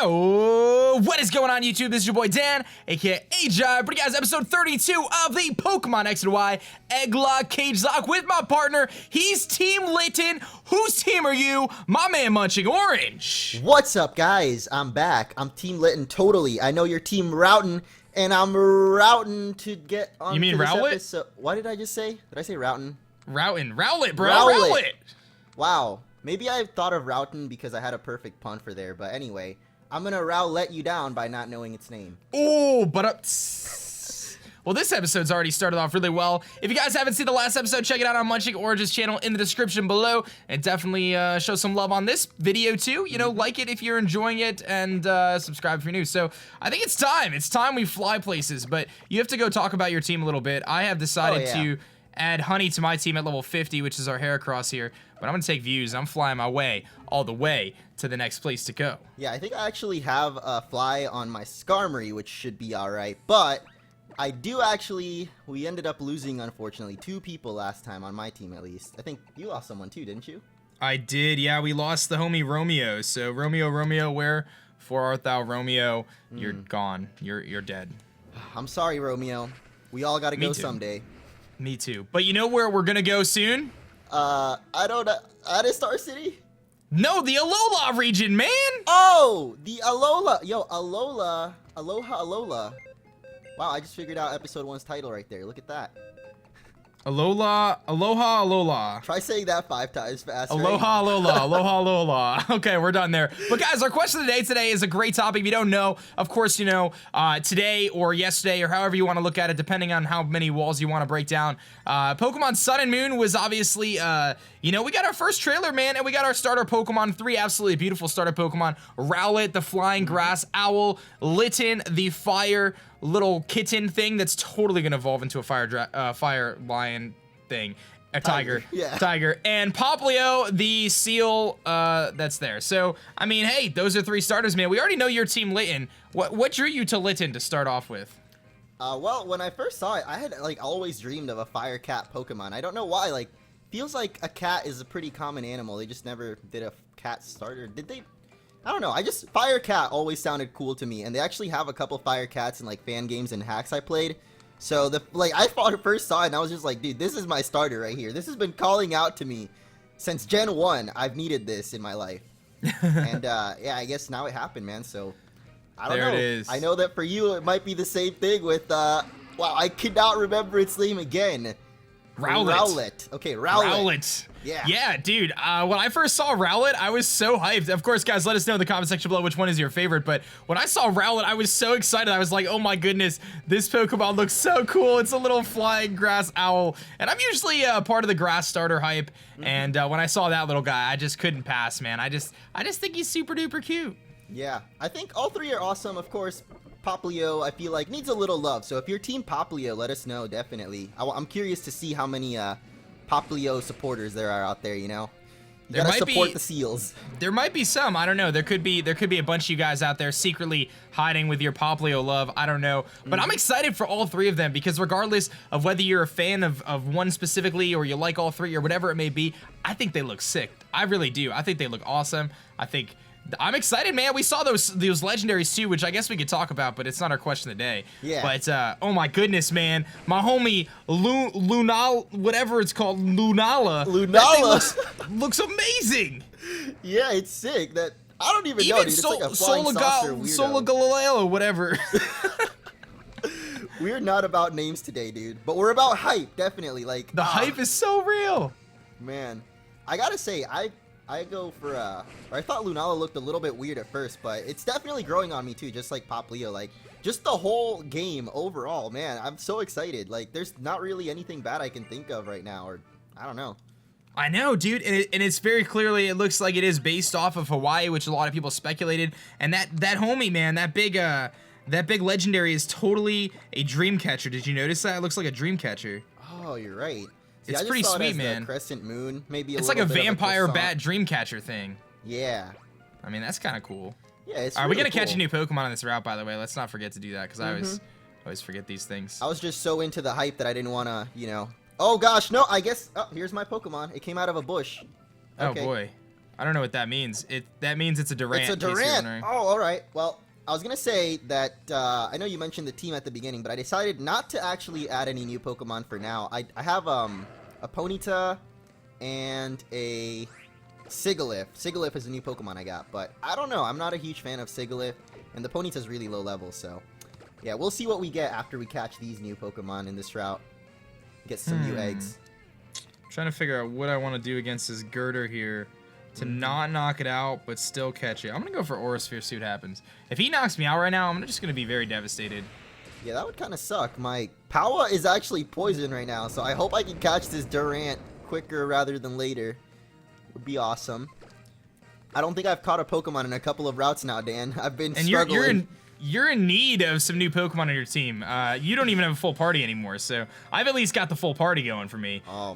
Yo, what is going on YouTube? This is your boy Dan, aka aDrive, but guys, episode 32 of the Pokemon XY Egglocke Cagelocke with my partner. He's Team Litten. Whose team are you? My man MunchingOrange. What's up, guys? I'm back. I'm Team Litten totally. I know you're Team Routin', and I'm routin' to get on. You mean Rowlet? So, what did I just say? Did I say Routin'? Rowlet, bro. Rowlet. Rowlet. Wow. Maybe I thought of Routin' because I had a perfect pun for there, but anyway. I'm gonna let you down by not knowing its name. Oh, but well, this episode's already started off really well. If you guys haven't seen the last episode, check it out on MunchingOrange's channel in the description below, and definitely show some love on this video too. You know, like it if you're enjoying it, and subscribe if you're new. So I think it's time. It's time we fly places, but you have to go talk about your team a little bit. I have decided to add Honey to my team at level 50, which is our Heracross here. But I'm gonna take views. I'm flying my way all the way to the next place to go. Yeah, I think I actually have a fly on my Skarmory, which should be alright. But I do actually, we ended up losing, unfortunately, 2 people last time on my team at least. I think you lost someone too, didn't you? I did, yeah. We lost the homie Romeo. So Romeo, where for art thou, Romeo? You're gone. You're dead. I'm sorry, Romeo. We all gotta go too. Someday. Me too. But you know where we're gonna go soon? I don't know. Star City? No, the Alola region, man! Oh, the Alola. Yo, Alola. Aloha. Wow, I just figured out episode 1's title right there. Look at that. Aloha. Try saying that 5 times fast. Aloha, Alola. Okay, we're done there. But guys, our question of the day today is a great topic. If you don't know, of course, you know, today or yesterday or however you want to look at it, depending on how many walls you want to break down. Pokemon Sun and Moon was obviously, you know, we got our first trailer, man, and we got our starter Pokemon, 3 absolutely beautiful starter Pokemon. Rowlet, the flying grass owl, Litten, the fire little kitten thing that's totally gonna evolve into a fire lion thing. A tiger. Yeah. Tiger. And Popplio, the seal that's there. So, I mean, hey, those are 3 starters, man. We already know your team Litten. What drew you to Litten to start off with? Well, when I first saw it, I had, like, always dreamed of a fire cat Pokemon. I don't know why, like, feels like a cat is a pretty common animal. They just never did a cat starter. Did they? I don't know. Fire cat always sounded cool to me, and they actually have a couple fire cats in, like, fan games and hacks I played. So, I first saw it, and I was just like, dude, this is my starter right here. This has been calling out to me since Gen 1. I've needed this in my life. And, yeah, I guess now it happened, man, so, I don't know. There it is. I know that for you, it might be the same thing with, wow, I could not remember its name again. Rowlet. Okay, Rowlet. Rowlet. Yeah. Yeah, dude. When I first saw Rowlet, I was so hyped. Of course, guys, let us know in the comment section below which one is your favorite. But when I saw Rowlet, I was so excited. I was like, oh my goodness, this Pokemon looks so cool. It's a little flying grass owl. And I'm usually part of the grass starter hype. And when I saw that little guy, I just couldn't pass, man. I just think he's super duper cute. Yeah, I think all 3 are awesome. Of course, Popplio, I feel like, needs a little love. So if you're Team Popplio, let us know, definitely. I'm curious to see how many Popplio supporters there are out there, you know? You gotta support the seals. There might be some. I don't know. There could be a bunch of you guys out there secretly hiding with your Popplio love. I don't know. But I'm excited for all 3 of them because regardless of whether you're a fan of one specifically or you like all 3 or whatever it may be, I think they look sick. I really do. I think they look awesome. I'm excited, man. We saw those legendaries too, which I guess we could talk about, but it's not our question of the day. Yeah. But oh my goodness, man, my homie Lunala, whatever it's called, Lunala. Looks amazing. Yeah, it's sick. I don't even know, dude. It's like a flying saucer weirdo. Galileo, whatever. We're not about names today, dude, but we're about hype, definitely. Like the hype is so real. Man, I gotta say, I go for I thought Lunala looked a little bit weird at first, but it's definitely growing on me too, just like Popplio. Like, just the whole game overall, man, I'm so excited. Like, there's not really anything bad I can think of right now, or I don't know. I know, dude, and it's very clearly, it looks like it is based off of Hawaii, which a lot of people speculated, and that homie, man, that big legendary is totally a dream catcher. Did you notice that? It looks like a dream catcher. Oh, you're right. See, it's pretty sweet, man. The crescent moon, maybe it's like a vampire bat dream catcher thing. Yeah. I mean, that's kind of cool. Yeah, it's Are really we gonna cool. catch a new Pokemon on this route, by the way? Let's not forget to do that, because I always forget these things. I was just so into the hype that I didn't want to, you know. Oh gosh, no, I guess. Oh, here's my Pokemon. It came out of a bush. Okay. Oh boy. I don't know what that means. That means it's a Durant. It's a in case you're Durant. wondering. Oh, all right. Well, I was gonna say that I know you mentioned the team at the beginning, but I decided not to actually add any new Pokemon for now. I have a Ponyta and a Sigilyph. Sigilyph is a new Pokemon I got, but I don't know. I'm not a huge fan of Sigilyph, and the Ponyta's really low level, so yeah, we'll see what we get after we catch these new Pokemon in this route. Get some new eggs. I'm trying to figure out what I want to do against this Girder here to not knock it out, but still catch it. I'm gonna go for Aurasphere, see what happens. If he knocks me out right now, I'm just gonna be very devastated. Yeah, that would kind of suck. My Powa is actually poison right now, so I hope I can catch this Durant quicker rather than later. Would be awesome. I don't think I've caught a Pokemon in a couple of routes now, Dan. I've been struggling. You're in need of some new Pokemon on your team. You don't even have a full party anymore, so I've at least got the full party going for me. Oh,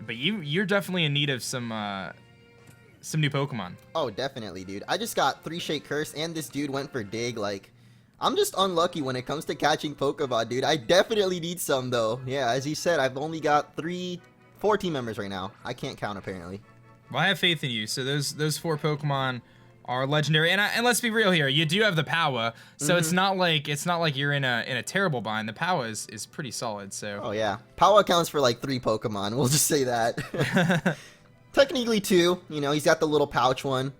but you're definitely in need of some new Pokemon. Oh, definitely, dude. I just got 3 Shake Curse, and this dude went for Dig. Like, I'm just unlucky when it comes to catching Pokemon, dude. I definitely need some, though. Yeah, as you said, I've only got 4 team members right now. I can't count, apparently. Well, I have faith in you. So those 4 Pokemon are legendary, and let's be real here. You do have the Powa, so it's not like you're in a terrible bind. The Powa is pretty solid. So. Oh yeah, Powa counts for like 3 Pokemon. We'll just say that. Technically 2. You know, he's got the little pouch one.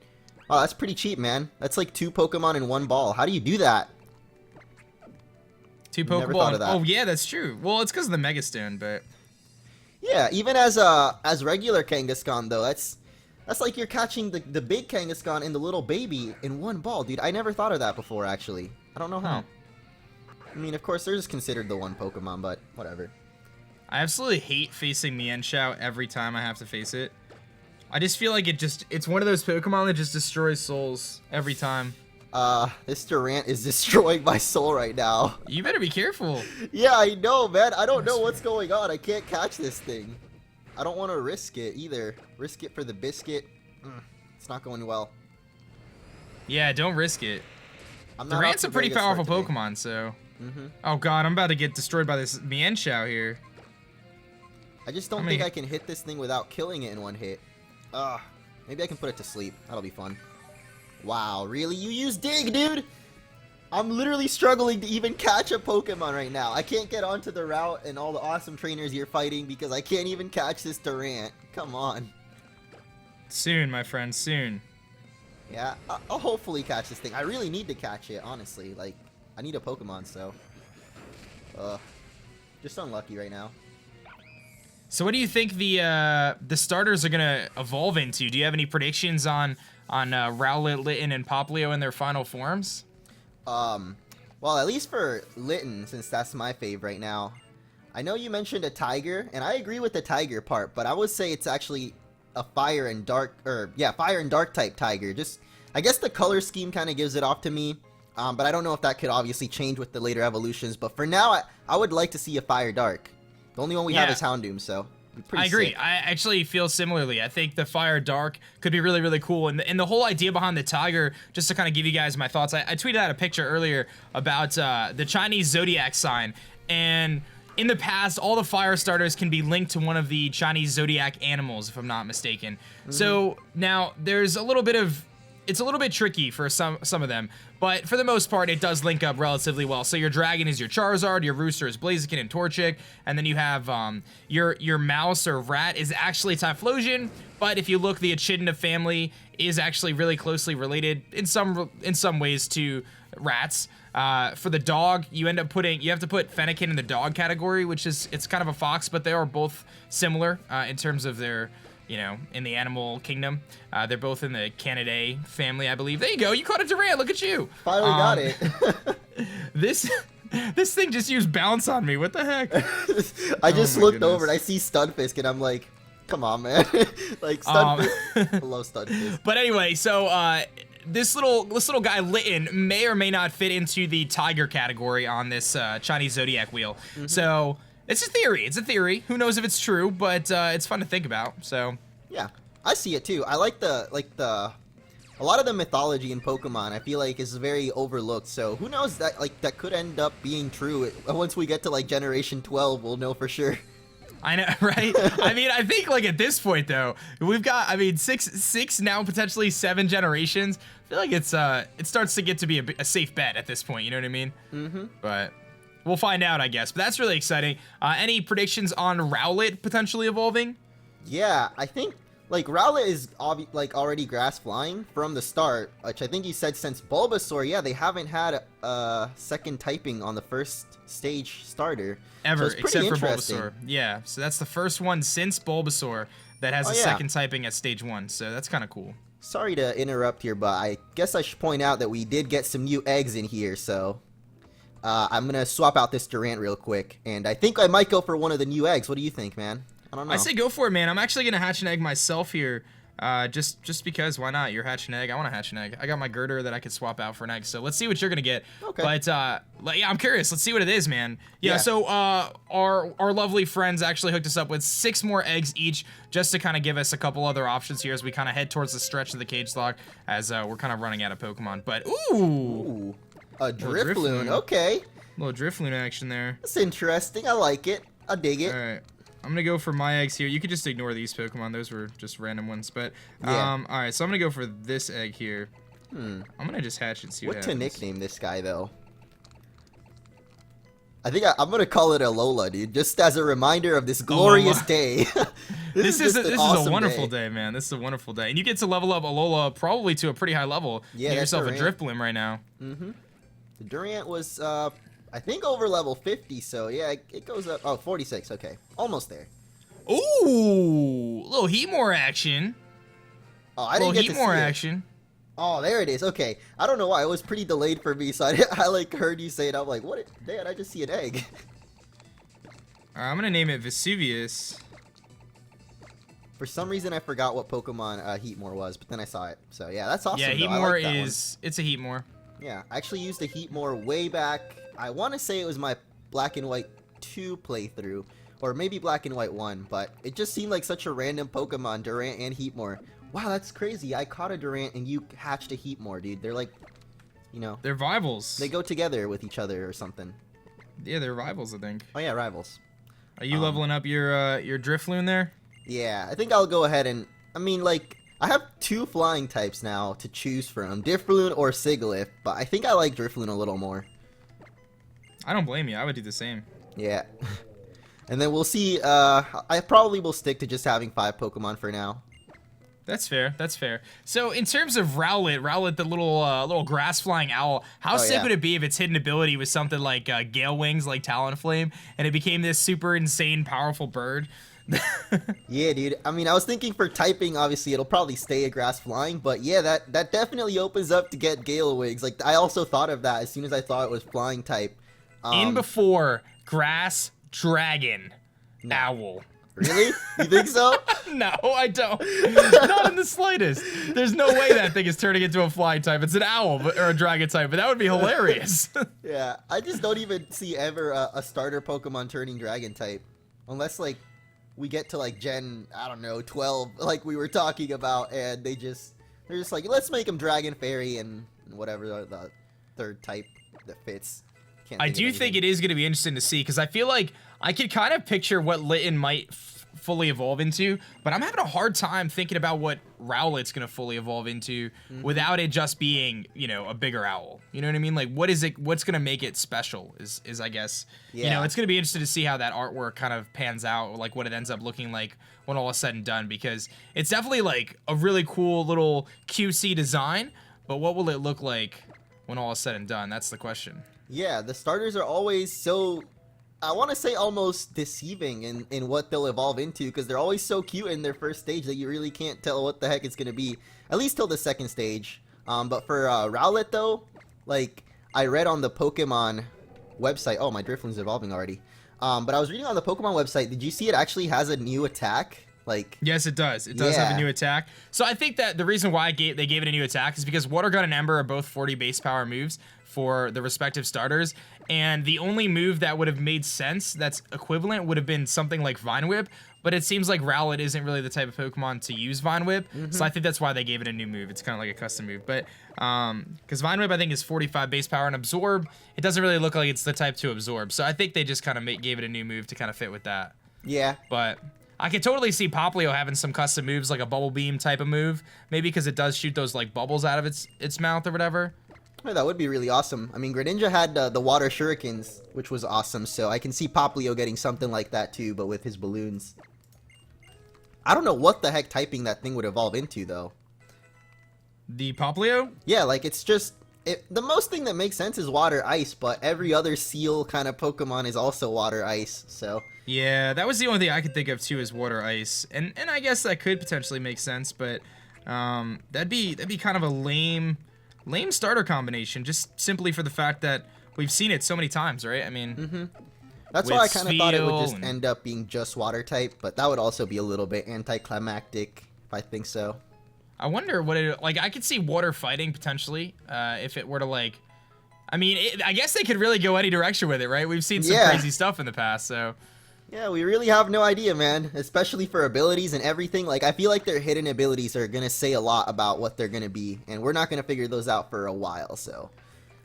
Oh, that's pretty cheap, man. That's like 2 Pokemon in 1 ball. How do you do that? 2 Never thought Pokeball. of that. Oh yeah, that's true. Well, it's because of the Mega Stone, but. Yeah, even as regular Kangaskhan though, that's like you're catching the big Kangaskhan and the little baby in 1 ball, dude. I never thought of that before, actually. I don't know how. I mean, of course, they're just considered the 1 Pokemon, but whatever. I absolutely hate facing Mienshao every time I have to face it. I just feel like it's one of those Pokemon that just destroys souls every time. This Durant is destroying my soul right now. You better be careful. Yeah, I know, man. I don't know what's going on. I can't catch this thing. I don't want to risk it either. Risk it for the biscuit. It's not going well. Yeah, don't risk it. Durant's a pretty powerful Pokemon, so. Oh god, I'm about to get destroyed by this Mienshao here. I just don't think I can hit this thing without killing it in 1 hit. Maybe I can put it to sleep. That'll be fun. Wow, really? You use Dig, dude? I'm literally struggling to even catch a Pokemon right now. I can't get onto the route and all the awesome trainers you're fighting because I can't even catch this Durant. Come on. Soon, my friend, soon. Yeah, I'll hopefully catch this thing. I really need to catch it, honestly. Like, I need a Pokemon, so. Just unlucky right now. So what do you think the starters are gonna evolve into? Do you have any predictions on Rowlet, Litten, and Popplio in their final forms? Well, at least for Litten, since that's my fave right now. I know you mentioned a tiger, and I agree with the tiger part, but I would say it's actually a fire and dark type tiger. Just, I guess the color scheme kind of gives it off to me, but I don't know if that could obviously change with the later evolutions. But for now, I would like to see a fire dark. The only one we have is Houndoom, so I agree. Sick. I actually feel similarly. I think the Fire Dark could be really, really cool. And the whole idea behind the Tiger, just to kind of give you guys my thoughts, I tweeted out a picture earlier about the Chinese zodiac sign. And in the past, all the fire starters can be linked to one of the Chinese zodiac animals, if I'm not mistaken. So now there's a little bit of... It's a little bit tricky for some of them, but for the most part, it does link up relatively well. So your dragon is your Charizard, your rooster is Blaziken and Torchic, and then you have your mouse or rat is actually Typhlosion. But if you look, the Echidna family is actually really closely related in some ways to rats. For the dog, you have to put Fennekin in the dog category, which is it's kind of a fox, but they are both similar in terms of their. You know, in the animal kingdom. They're both in the Canidae family, I believe. There you go. You caught a Durant. Look at you. Finally got it. This thing just used bounce on me. What the heck? I just looked over and I see Stunfisk and I'm like, come on, man. Like, Stunfisk. I love Stunfisk. But anyway, so this little guy, Litten, may or may not fit into the tiger category on this Chinese zodiac wheel. So... It's a theory. It's a theory. Who knows if it's true, but it's fun to think about. So yeah, I see it too. I like a lot of the mythology in Pokemon. I feel like is very overlooked. So who knows that that could end up being true. Once we get to like Generation 12, we'll know for sure. I know, right? I mean, I think like at this point though, we've got, I mean, six now potentially 7 generations. I feel like it's it starts to get to be a safe bet at this point. You know what I mean? Mm-hmm. But we'll find out, I guess. But that's really exciting. Any predictions on Rowlet potentially evolving? Yeah, I think like Rowlet is like already grass flying from the start, which I think you said since Bulbasaur. Yeah, they haven't had a second typing on the first stage starter Ever, so except for Bulbasaur. Yeah, so that's the first one since Bulbasaur that has a second typing at stage 1. So that's kind of cool. Sorry to interrupt here, but I guess I should point out that we did get some new eggs in here, so I'm gonna swap out this Durant real quick, and I think I might go for one of the new eggs. What do you think, man? I don't know. I say go for it, man. I'm actually gonna hatch an egg myself here, just because. Why not? You're hatching an egg. I want to hatch an egg. I got my girder that I could swap out for an egg. So let's see what you're gonna get. Okay. But yeah, I'm curious. Let's see what it is, man. Yeah. So our lovely friends actually hooked us up with 6 more eggs each, just to kind of give us a couple other options here as we kind of head towards the stretch of the Cagelocke, as we're kind of running out of Pokemon. But ooh, a Drifloon. Okay. Little Drifloon action there. That's interesting. I like it. I dig it. All right. I'm gonna go for my eggs here. You could just ignore these Pokemon. Those were just random ones. But all right. So I'm gonna go for this egg here. I'm gonna just hatch it and see what happens. What to nickname this guy though? I think I'm gonna call it Alola, dude. Just as a reminder of this glorious day. this is a wonderful day, man. This is a wonderful day, and you get to level up Alola probably to a pretty high level. Yeah, get yourself Durant. a Drifblim right now. Mm-hmm. The Durant was I think over level 50, so yeah, it goes up. Oh, 46. Okay, almost there. Ooh, little Heatmore action. Oh, I didn't get to see Heatmore it. action. Oh, there it is. Okay, I don't know why it was pretty delayed for me, so I like heard you say it. I'm like, what? Dad, I just see an egg. All right, I'm gonna name it Vesuvius. For some reason, I forgot what Pokemon Heatmore was, but then I saw it. So yeah, that's awesome. Yeah, though. Heatmore like it's a Heatmore. Yeah, I actually used a Heatmore way back. I want to say it was my Black and White 2 playthrough, or maybe Black and White 1, but it just seemed like such a random Pokemon, Durant and Heatmore. Wow, that's crazy. I caught a Durant and you hatched a Heatmore, dude. They're like, you know. They're rivals. They go together with each other or something. Yeah, they're rivals, I think. Oh yeah, rivals. Are you leveling up your Drifloon there? Yeah, I think I'll go ahead and, I mean, like, I have 2 flying types now to choose from, Drifloon or Sigilyph, but I think I like Drifloon a little more. I don't blame you. I would do the same. Yeah. And then we'll see, I probably will stick to just having 5 Pokemon for now. That's fair. That's fair. So in terms of Rowlet, the little grass flying owl, how sick would it be if its hidden ability was something like Gale Wings, like Talonflame, and it became this super insane, powerful bird? Yeah, dude. I mean, I was thinking for typing, obviously it'll probably stay a grass flying, but yeah, that definitely opens up to get Gale Wings. Like, I also thought of that as soon as I thought it was flying type. In before grass dragon owl. Really? You think so? No, I don't. Not in the slightest. There's no way that thing is turning into a flying type. It's an owl or a dragon type, but that would be hilarious. Yeah, I just don't even see ever a starter Pokemon turning dragon type. Unless, like, we get to, like, Gen, I don't know, 12, like we were talking about, and they're just like, let's make them Dragon Fairy and whatever the third type that fits. I do think it is going to be interesting to see, because I feel like I could kind of picture what Litten might fully evolve into, but I'm having a hard time thinking about what Rowlet's going to fully evolve into without it just being, you know, a bigger owl. You know what I mean? Like, what's going to make it special is I guess, you know, it's going to be interesting to see how that artwork kind of pans out, like what it ends up looking like when all is said and done, because it's definitely like a really cool little QC design, but what will it look like when all is said and done? That's the question. Yeah, the starters are always so, I want to say almost deceiving in what they'll evolve into, because they're always so cute in their first stage that you really can't tell what the heck it's going to be, at least till the second stage. But for Rowlet though, like I read on the Pokemon website, oh, my Drifloon's evolving already. But I was reading on the Pokemon website, did you see it actually has a new attack? Like, yes, it does. It does have a new attack. So I think that the reason why they gave it a new attack is because Water Gun and Ember are both 40 base power moves for the respective starters, and the only move that would have made sense that's equivalent would have been something like Vine Whip, but it seems like Rowlet isn't really the type of Pokemon to use Vine Whip, so I think that's why they gave it a new move. It's kind of like a custom move, but because Vine Whip I think is 45 base power, and Absorb, it doesn't really look like it's the type to absorb, so I think they just kind of gave it a new move to kind of fit with that. Yeah. But I could totally see Poplio having some custom moves, like a bubble beam type of move. Maybe because it does shoot those like bubbles out of its mouth or whatever. Oh, that would be really awesome. I mean, Greninja had the water shurikens, which was awesome. So I can see Poplio getting something like that too, but with his balloons. I don't know what the heck typing that thing would evolve into, though. The Poplio? Yeah, like, it's just... the most thing that makes sense is water ice, but every other seal kind of Pokemon is also water ice, so... Yeah, that was the only thing I could think of, too, is water ice. And I guess that could potentially make sense, but that'd be kind of a lame starter combination, just simply for the fact that we've seen it so many times, right? I mean... That's why I kind of thought it would just and... end up being just water type, but that would also be a little bit anticlimactic, if I think so. I wonder what it... Like, I could see water fighting, potentially, if it were to, like... I mean, I guess they could really go any direction with it, right? We've seen some crazy stuff in the past, so... Yeah, we really have no idea, man. Especially for abilities and everything. Like, I feel like their hidden abilities are going to say a lot about what they're going to be, and we're not going to figure those out for a while, so...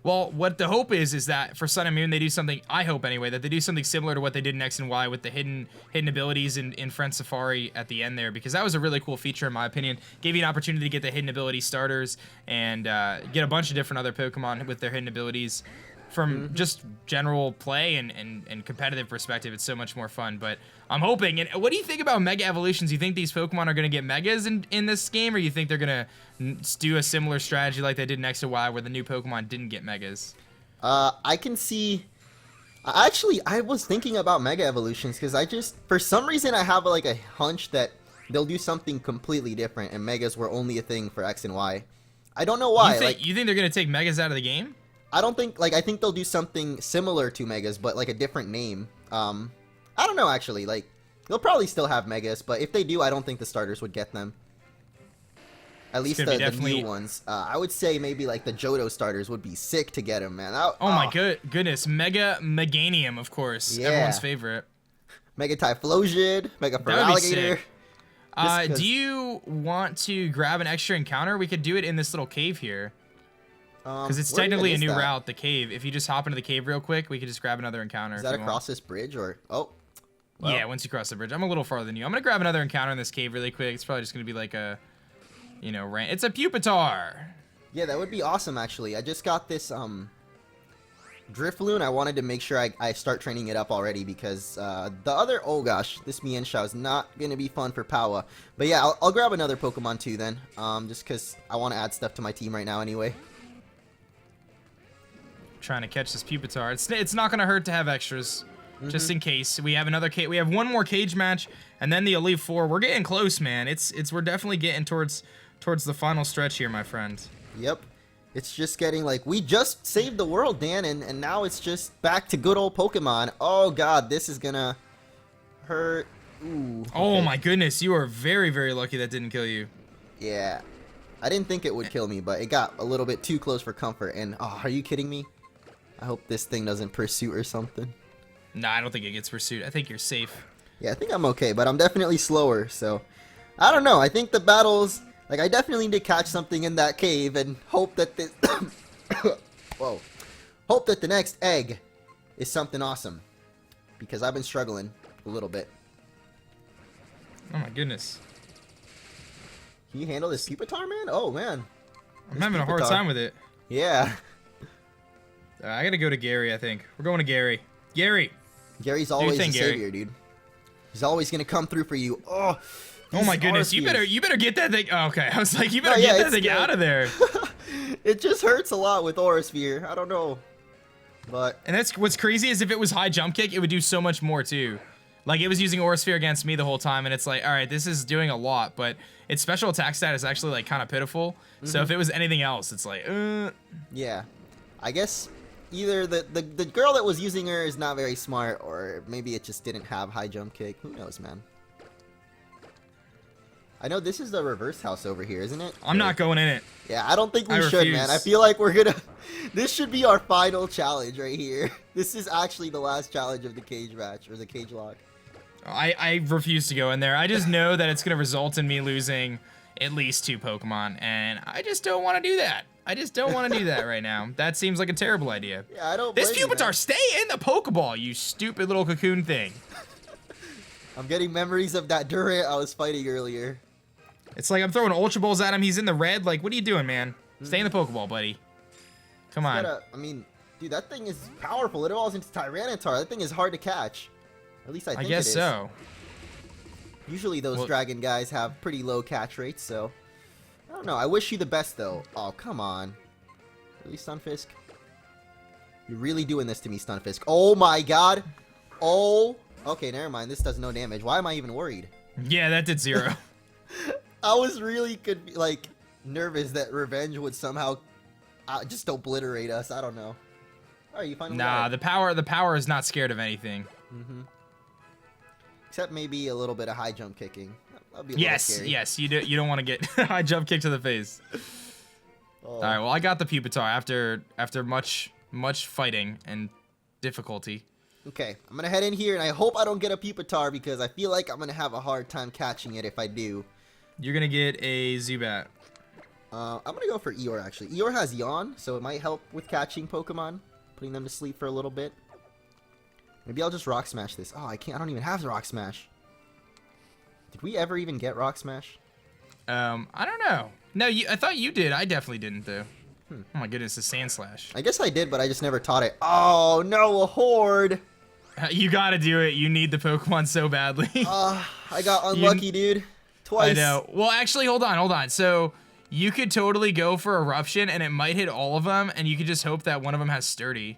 Well, what the hope is that for Sun and Moon, they do something, I hope anyway, that they do something similar to what they did in X and Y with the hidden abilities in Friend Safari at the end there, because that was a really cool feature in my opinion. Gave you an opportunity to get the hidden ability starters and get a bunch of different other Pokemon with their hidden abilities. From just general play and competitive perspective, it's so much more fun. But I'm hoping. And what do you think about Mega Evolutions? You think these Pokemon are going to get Megas in this game, or you think they're going to do a similar strategy like they did in X and Y, where the new Pokemon didn't get Megas? I can see... Actually, I was thinking about Mega Evolutions, because I just... For some reason, I have like a hunch that they'll do something completely different, and Megas were only a thing for X and Y. I don't know why. You think they're going to take Megas out of the game? I don't think, like, I think they'll do something similar to Megas, but, like, a different name. I don't know, actually, like, they'll probably still have Megas, but if they do, I don't think the starters would get them. At least the new ones. I would say maybe, like, the Johto starters would be sick to get them, man. My goodness. Mega Meganium, of course. Yeah. Everyone's favorite. Mega Typhlosion, Mega Feraligatr. Do you want to grab an extra encounter? We could do it in this little cave here. Because it's technically a new route, the cave. If you just hop into the cave real quick, we could just grab another encounter. Is that across this bridge, or... Oh. Well. Yeah, once you cross the bridge. I'm a little farther than you. I'm going to grab another encounter in this cave really quick. It's probably just going to be like a, it's a Pupitar. Yeah, that would be awesome, actually. I just got this, Drifloon. I wanted to make sure I start training it up already, because, the other... Oh, gosh. This Mienshao is not going to be fun for Powa. But yeah, I'll grab another Pokemon, too, then. Just because I want to add stuff to my team right now, anyway. Trying to catch this Pupitar. It's not gonna hurt to have extras, just in case. We have we have one more cage match, and then the Elite Four. We're getting close, man. We're definitely getting towards the final stretch here, my friend. Yep. It's just getting like, we just saved the world, Dan, and now it's just back to good old Pokemon. Oh god, this is gonna hurt. Ooh. Okay. Oh my goodness, you are very, very lucky that didn't kill you. Yeah. I didn't think it would kill me, but it got a little bit too close for comfort, and oh, are you kidding me? I hope this thing doesn't pursue or something. Nah, I don't think it gets pursued. I think you're safe. Yeah, I think I'm okay, but I'm definitely slower, so... I don't know, I think the battles... Like, I definitely need to catch something in that cave and hope that this... Whoa. Hope that the next egg is something awesome. Because I've been struggling a little bit. Oh my goodness. Can you handle this Pupitar, man? Oh, man. I'm having a hard time with it. Yeah. I gotta go to Gary, I think. We're going to Gary. Gary! Gary's always the savior, dude. He's always gonna come through for you. Oh my goodness, you better get that thing. Oh, okay, I was like, you better get that thing out of there. It just hurts a lot with Aura Sphere. I don't know. But... And that's what's crazy is if it was high jump kick, it would do so much more too. Like, it was using Aura Sphere against me the whole time, and it's like, alright, this is doing a lot, but its special attack stat is actually, like, kind of pitiful. So if it was anything else, it's like, Yeah. I guess... Either the girl that was using her is not very smart, or maybe it just didn't have high jump kick. Who knows, man? I know this is the reverse house over here, isn't it? I'm not going in it. Yeah, I don't think we should, man. I feel like we're gonna... This should be our final challenge right here. This is actually the last challenge of the cage match, or the cage lock. I refuse to go in there. I just know that it's gonna result in me losing at least 2 Pokemon, and I just don't want to do that. I just don't want to do that right now. That seems like a terrible idea. Yeah, I don't This blame you, Pupitar, man. stay in the Pokeball, you stupid little cocoon thing. I'm getting memories of that Durant I was fighting earlier. It's like I'm throwing Ultra Balls at him. He's in the red. Like, what are you doing, man? Stay in the Pokeball, buddy. Come on. I mean, dude, that thing is powerful. It evolves into Tyranitar. That thing is hard to catch. At least I think I guess it is. so. Usually those dragon guys have pretty low catch rates, so... I don't know. I wish you the best, though. Oh, come on. Really, Stunfisk? You're really doing this to me, Stunfisk. Oh, my God. Oh. Okay, never mind. This does no damage. Why am I even worried? Yeah, that did 0. I was really, nervous that Revenge would somehow just obliterate us. I don't know. All right, you finally got it. the power is not scared of anything. Mm-hmm. Except maybe a little bit of high jump kicking. That'd be a little scary. Yes, you don't want to get high jump kick to the face. Oh. All right, well, I got the Pupitar after much fighting and difficulty. Okay, I'm gonna head in here, and I hope I don't get a Pupitar because I feel like I'm gonna have a hard time catching it if I do. You're gonna get a Zubat. I'm gonna go for Eeyore, actually. Eeyore has Yawn, so it might help with catching Pokemon, putting them to sleep for a little bit. Maybe I'll just Rock Smash this. Oh, I don't even have the Rock Smash. Did we ever even get Rock Smash? I don't know. No, I thought you did. I definitely didn't, though. Oh my goodness, the Sand Slash. I guess I did, but I just never taught it. Oh, no, a Horde! You gotta do it. You need the Pokemon so badly. I got unlucky, dude. Twice. I know. Well, actually, hold on. So, you could totally go for Eruption, and it might hit all of them, and you could just hope that one of them has Sturdy.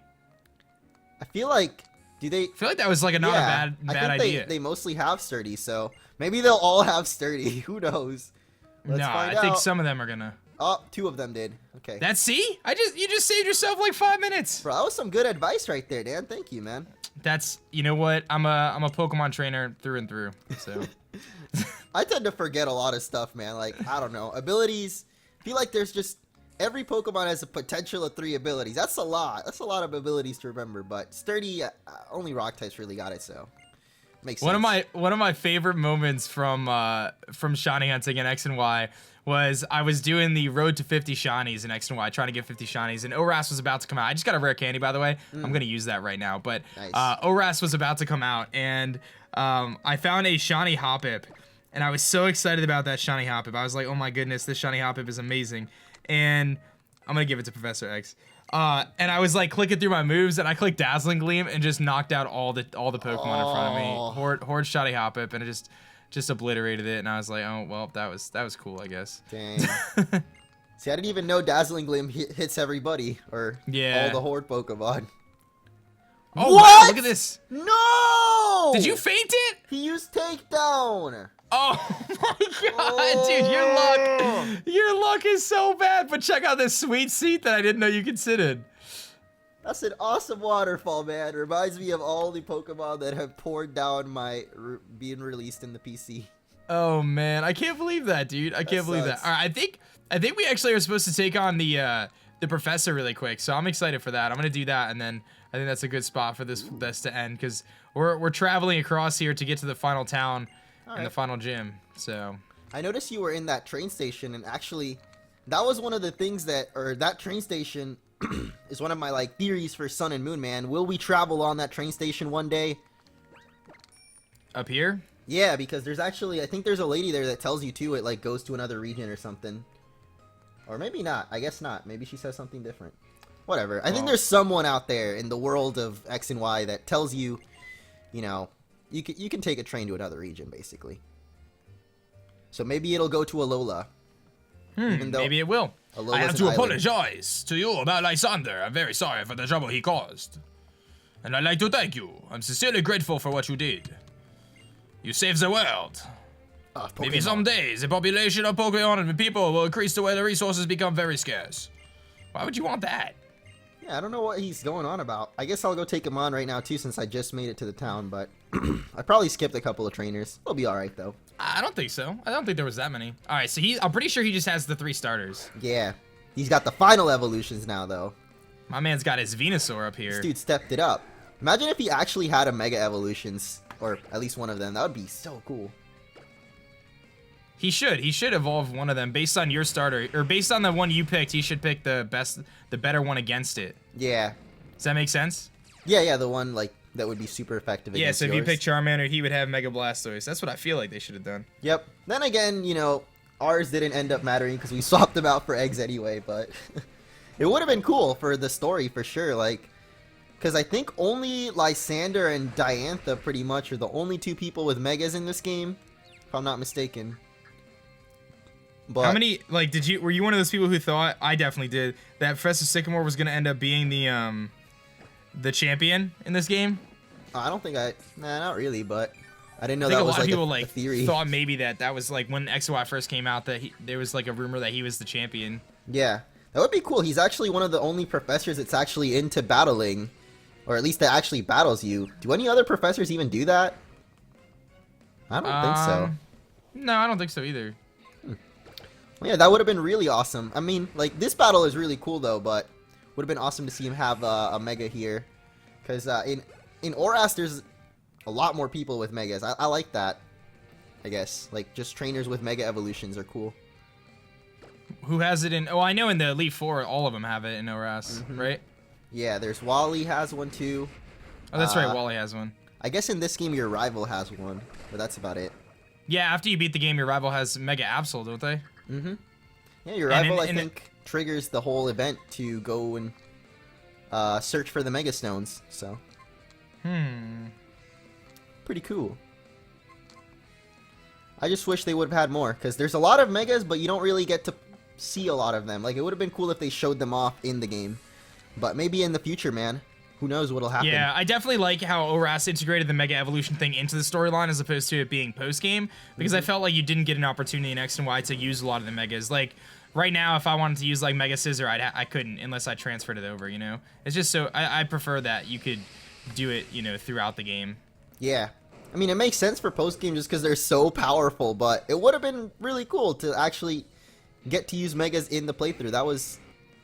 I feel like... I feel like that was like not a bad idea. They mostly have Sturdy, so maybe they'll all have Sturdy. Who knows? Let's find out. I think some of them are gonna. Oh, 2 of them did. Okay. See? You just saved yourself like 5 minutes. Bro, that was some good advice right there, Dan. Thank you, man. You know what? I'm a Pokemon trainer through and through. So. I tend to forget a lot of stuff, man. Like, I don't know. Abilities. I feel like there's just every Pokemon has a potential of 3 abilities. That's a lot. That's a lot of abilities to remember. But Sturdy, only Rock types really got it, so makes sense. One of my favorite moments from shiny hunting in X and Y was I was doing the road to 50 shinies in X and Y, trying to get 50 shinies, and Oras was about to come out. I just got a rare candy, by the way. I'm gonna use that right now. But nice. Oras was about to come out, and I found a shiny Hoppip, and I was so excited about that shiny Hoppip. I was like, oh my goodness, this shiny Hoppip is amazing. And I'm gonna give it to Professor X. And I was like clicking through my moves, and I clicked Dazzling Gleam and just knocked out all the Pokemon in front of me. Horde shiny Hoppip, and it just obliterated it. And I was like, oh well, that was cool, I guess. Dang. See, I didn't even know Dazzling Gleam hits everybody or all the Horde Pokemon. Oh what? Wow, look at this! No! Did you faint it? He used Takedown. Oh my god, dude, your luck is so bad. But check out this sweet seat that I didn't know you considered. That's an awesome waterfall, man. Reminds me of all the Pokemon that have poured down my being released in the PC. Oh man, I can't believe that, dude. I can't believe that. All right, I think we actually are supposed to take on the Professor really quick, so I'm excited for that. I'm gonna do that, and then I think that's a good spot for this to end because we're traveling across here to get to the final town and the final gym. So I noticed you were in that train station, and actually, that was one of the things that train station is one of my theories for Sun and Moon, man. Will we travel on that train station one day? Up here? Yeah, because there's actually, I think there's a lady there that tells you too. It goes to another region or something. Or maybe not. I guess not. Maybe she says something different. Whatever. I think there's someone out there in the world of X and Y that tells you, you know, you can take a train to another region, basically. So maybe it'll go to Alola. Maybe it will. Alola's I have an to island. apologize to you about Lysander. I'm very sorry for the trouble he caused. And I'd like to thank you. I'm sincerely grateful for what you did. You saved the world. Maybe someday the population of Pokemon and people will increase to where the resources become very scarce. Why would you want that? Yeah, I don't know what he's going on about. I guess I'll go take him on right now too, since I just made it to the town, but I probably skipped a couple of trainers. It'll be alright though. I don't think so. I don't think there was that many. Alright, so I'm pretty sure he just has the 3 starters. Yeah. He's got the final evolutions now though. My man's got his Venusaur up here. This dude stepped it up. Imagine if he actually had a Mega Evolutions, or at least one of them. That would be so cool. He should evolve one of them based on your starter, or based on the one you picked. He should pick the better one against it. Yeah. Does that make sense? Yeah, the one that would be super effective Yeah, against so if yours. you pick Charmander, he would have Mega Blastoise. That's what I feel like they should have done. Yep. Then again, you know, ours didn't end up mattering because we swapped them out for eggs anyway, but it would have been cool for the story for sure, like, because I think only Lysander and Diantha pretty much are the only 2 people with Megas in this game, if I'm not mistaken. But how many, like, were you one of those people who thought, I definitely did, that Professor Sycamore was going to end up being the champion in this game? I don't think nah, not really, but I didn't know I think that a was lot of like people a like theory. thought maybe that was like when XY first came out that there was like a rumor that he was the champion. Yeah, that would be cool. He's actually one of the only professors that's actually into battling, or at least that actually battles you. Do any other professors even do that? I don't think so. No, I don't think so either. Well, yeah, that would have been really awesome. I mean, like, this battle is really cool though, but would have been awesome to see him have a Mega here, because in Oras there's a lot more people with Megas. I like that. I guess like just trainers with Mega evolutions are cool. Who has it in? Oh, I know in the Elite Four, all of them have it in ORAS, right? Yeah, there's Wally has one too. Oh, that's right. Wally has one. I guess in this game your rival has one, but that's about it. Yeah, after you beat the game, your rival has Mega Absol, don't they? Mm-hmm. Yeah, your rival, I think, triggers the whole event to go and search for the Mega Stones, so. Pretty cool. I just wish they would have had more, because there's a lot of Megas, but you don't really get to see a lot of them. Like, it would have been cool if they showed them off in the game. But maybe in the future, man. Who knows what'll happen. Yeah, I definitely like how ORAS integrated the Mega Evolution thing into the storyline as opposed to it being post-game, because I felt like you didn't get an opportunity in X and Y to use a lot of the Megas. Like, right now, if I wanted to use, like, Mega Scissor, I couldn't unless I transferred it over, you know? It's just so... I prefer that you could do it, you know, throughout the game. Yeah. I mean, it makes sense for post-game just because they're so powerful, but it would have been really cool to actually get to use Megas in the playthrough. That was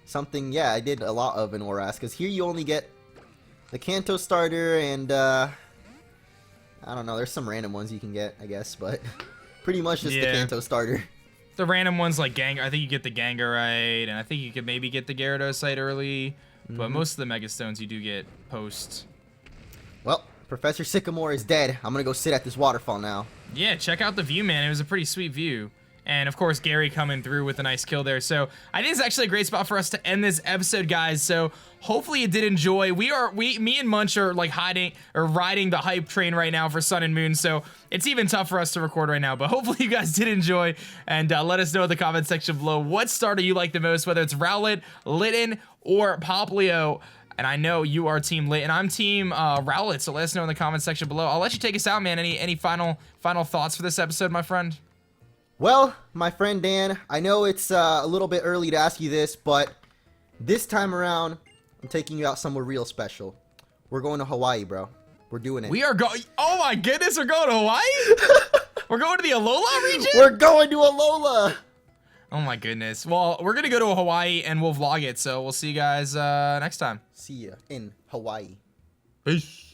something, yeah, I did a lot of in ORAS, because here you only get the Kanto starter and, I don't know, there's some random ones you can get, I guess, but pretty much just the Kanto starter. The random ones like I think you get the Gengarite, and I think you could maybe get the Gyarados early, but most of the Mega Stones you do get post. Well, Professor Sycamore is dead. I'm gonna go sit at this waterfall now. Yeah, check out the view, man. It was a pretty sweet view. And of course, Gary coming through with a nice kill there. So I think it's actually a great spot for us to end this episode, guys. So hopefully you did enjoy. Me and Munch are like riding the hype train right now for Sun and Moon. So it's even tough for us to record right now. But hopefully you guys did enjoy. And let us know in the comment section below what starter you like the most, whether it's Rowlet, Litten, or Poplio. And I know you are Team Lit, and I'm Team Rowlet. So let us know in the comment section below. I'll let you take us out, man. Any final thoughts for this episode, my friend? Well, my friend Dan, I know it's a little bit early to ask you this, but this time around, I'm taking you out somewhere real special. We're going to Hawaii, bro. We're doing it. We are going. Oh my goodness, we're going to Hawaii? We're going to the Alola region? We're going to Alola! Oh my goodness. Well, we're going to go to Hawaii and we'll vlog it. So we'll see you guys next time. See ya in Hawaii. Peace.